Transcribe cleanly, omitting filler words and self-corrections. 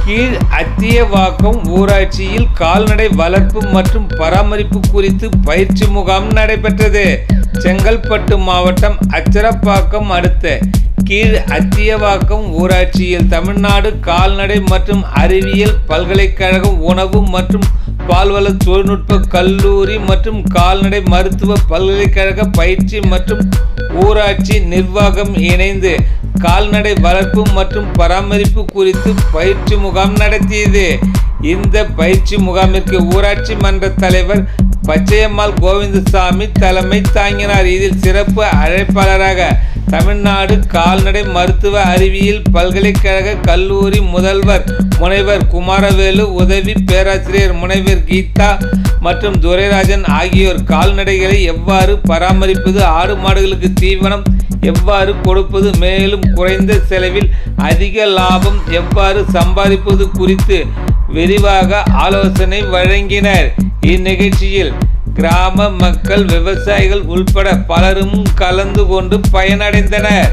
கீழ் அத்தியவாக்கம் ஊராட்சியில் கால்நடை வளர்ப்பு மற்றும் பராமரிப்பு குறித்து பயிற்சி முகாம் நடைபெற்றது. செங்கல்பட்டு மாவட்டம் அச்சரப்பாக்கம் அடுத்த கீழ் அத்தியவாக்கம் ஊராட்சியில் தமிழ்நாடு கால்நடை மற்றும் அறிவியல் பல்கலைக்கழகம் உணவு மற்றும் பால்வள தொழில்நுட்ப கல்லூரி மற்றும் கால்நடை மருத்துவ பல்கலைக்கழக பயிற்சி மற்றும் ஊராட்சி நிர்வாகம் இணைந்து கால்நடை வளர்ப்பு மற்றும் பராமரிப்பு குறித்து பயிற்சி முகாம் நடத்தியது. இந்த பயிற்சி முகாமிற்கு ஊராட்சி மன்ற தலைவர் பச்சையம்மாள் கோவிந்தசாமி தலைமை தாங்கினார். இதில் சிறப்பு அழைப்பாளராக தமிழ்நாடு கால்நடை மருத்துவ அறிவியல் பல்கலைக்கழக கல்லூரி முதல்வர் முனைவர் குமாரவேலு, உதவி பேராசிரியர் முனைவர் கீதா மற்றும் துரைராஜன் ஆகியோர் கால்நடைகளை எவ்வாறு பராமரிப்பது, ஆடு மாடுகளுக்கு தீவனம் எவ்வாறு கொடுப்பது, மேலும் குறைந்த செலவில் அதிக லாபம் எவ்வாறு சம்பாதிப்பது குறித்து விரிவாக ஆலோசனை வழங்கினர். இந்நிகழ்ச்சியில் கிராம மக்கள், விவசாயிகள் உள்பட பலரும் கலந்து கொண்டு பயனடைந்தனர்.